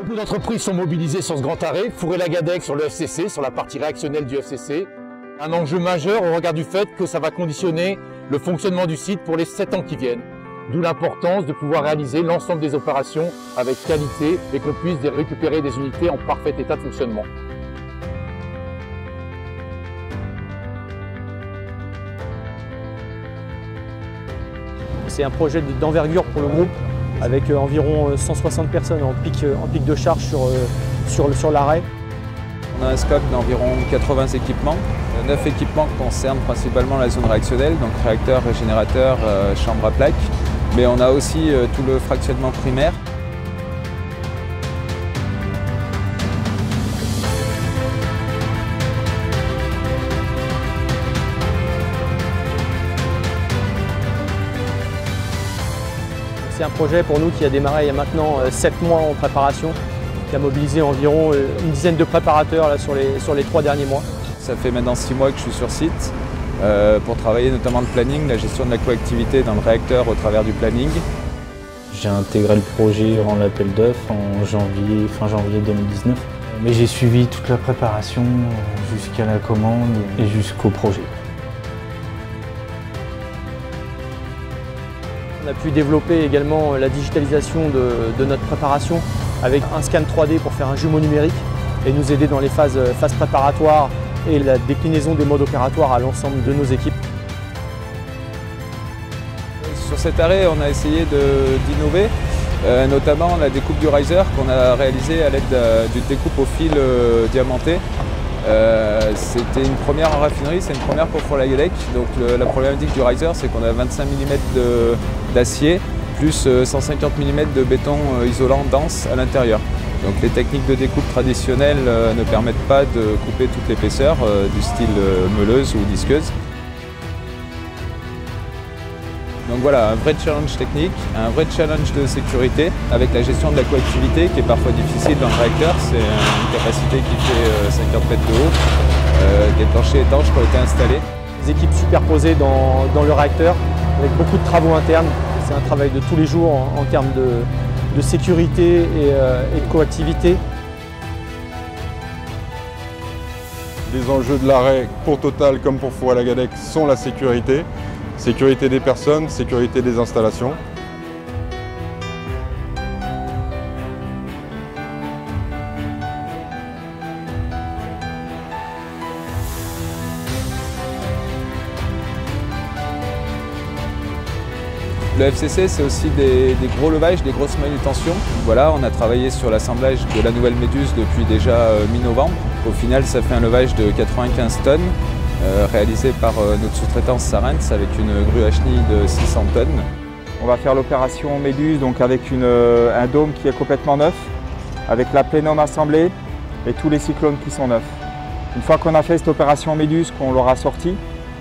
Beaucoup d'entreprises sont mobilisées sur ce grand arrêt, Fourré-la-Gadec sur le FCC, sur la partie réactionnelle du FCC. Un enjeu majeur au regard du fait que ça va conditionner le fonctionnement du site pour les 7 ans qui viennent. D'où l'importance de pouvoir réaliser l'ensemble des opérations avec qualité et qu'on puisse récupérer des unités en parfait état de fonctionnement. C'est un projet d'envergure pour le groupe avec environ 160 personnes en pic de charge sur l'arrêt. On a un scope d'environ 80 équipements. 9 équipements concernent principalement la zone réactionnelle, donc réacteur, régénérateur, chambre à plaques. Mais on a aussi tout le fractionnement primaire. C'est un projet pour nous qui a démarré il y a maintenant 7 mois en préparation, qui a mobilisé environ une dizaine de préparateurs là, sur les 3 derniers mois. Ça fait maintenant 6 mois que je suis sur site pour travailler notamment le planning, la gestion de la coactivité dans le réacteur au travers du planning. J'ai intégré le projet durant l'appel d'offres fin janvier 2019. Mais j'ai suivi toute la préparation jusqu'à la commande et jusqu'au projet. On a pu développer également la digitalisation de notre préparation avec un scan 3D pour faire un jumeau numérique et nous aider dans les phases préparatoires et la déclinaison des modes opératoires à l'ensemble de nos équipes. Sur cet arrêt, on a essayé d'innover, notamment la découpe du riser qu'on a réalisée à l'aide d'une découpe au fil diamanté. C'était une première en raffinerie, c'est une première pour Fourré-la-Gadec. Donc la problématique du riser, c'est qu'on a 25 mm d'acier plus 150 mm de béton isolant dense à l'intérieur. Donc les techniques de découpe traditionnelles ne permettent pas de couper toute l'épaisseur du style meuleuse ou disqueuse. Donc voilà, un vrai challenge technique, un vrai challenge de sécurité avec la gestion de la coactivité qui est parfois difficile dans le réacteur. C'est une capacité qui fait 50 mètres de haut, des planchers étanches qui ont été installés. Des équipes superposées dans le réacteur avec beaucoup de travaux internes. C'est un travail de tous les jours en termes de sécurité et de coactivité. Les enjeux de l'arrêt pour Total comme pour Fourré-la-Gadec sont la sécurité. Sécurité des personnes, sécurité des installations. Le FCC, c'est aussi des gros levages, des grosses manutentions. Voilà, on a travaillé sur l'assemblage de la nouvelle Méduse depuis déjà mi-novembre. Au final, ça fait un levage de 95 tonnes. Réalisé par notre sous-traitance Sarens avec une grue à chenilles de 600 tonnes. On va faire l'opération Méduse donc avec un dôme qui est complètement neuf, avec la plénum assemblée et tous les cyclones qui sont neufs. Une fois qu'on a fait cette opération Méduse, qu'on l'aura sortie,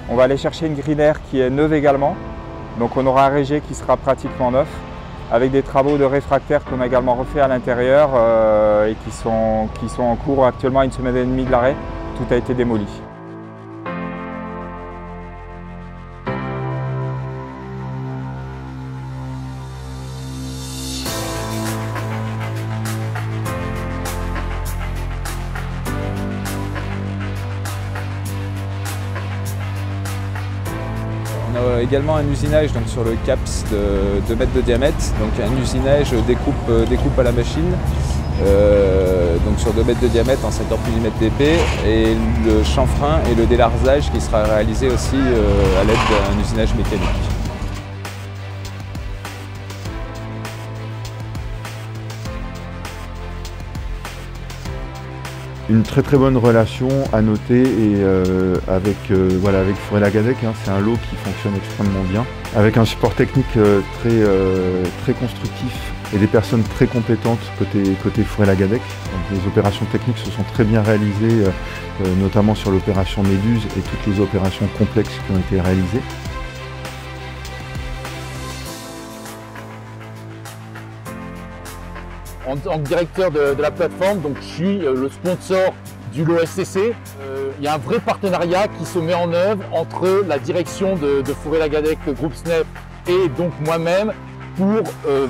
on va aller chercher une grille d'air qui est neuve également. Donc on aura un régé qui sera pratiquement neuf, avec des travaux de réfractaires qu'on a également refait à l'intérieur et qui sont en cours actuellement à 1 semaine et demie de l'arrêt. Tout a été démoli. On a également un usinage donc, sur le CAPS de 2 mètres de diamètre, donc un usinage découpe à la machine, donc sur 2 mètres de diamètre en 50 mm d'épais, et le chanfrein et le délarzage qui sera réalisé aussi à l'aide d'un usinage mécanique. Une très bonne relation à noter et avec Fourré-la-Gadec, hein, c'est un lot qui fonctionne extrêmement bien, avec un support technique très constructif et des personnes très compétentes côté Fourré-la-Gadec. Donc les opérations techniques se sont très bien réalisées, notamment sur l'opération Méduse et toutes les opérations complexes qui ont été réalisées. En tant que directeur de la plateforme, donc je suis le sponsor du lot FCC. Il y a un vrai partenariat qui se met en œuvre entre la direction de Fourré-la-Gadec Groupe SNEF et donc moi-même pour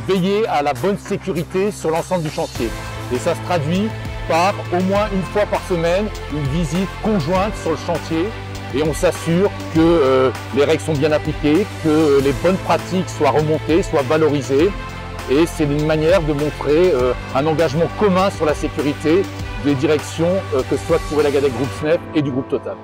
veiller à la bonne sécurité sur l'ensemble du chantier. Et ça se traduit par au moins une fois par semaine une visite conjointe sur le chantier et on s'assure que les règles sont bien appliquées, que les bonnes pratiques soient remontées, soient valorisées. Et c'est une manière de montrer un engagement commun sur la sécurité des directions, que ce soit de Fourré-Lagadec Groupe SNEF et du groupe Total.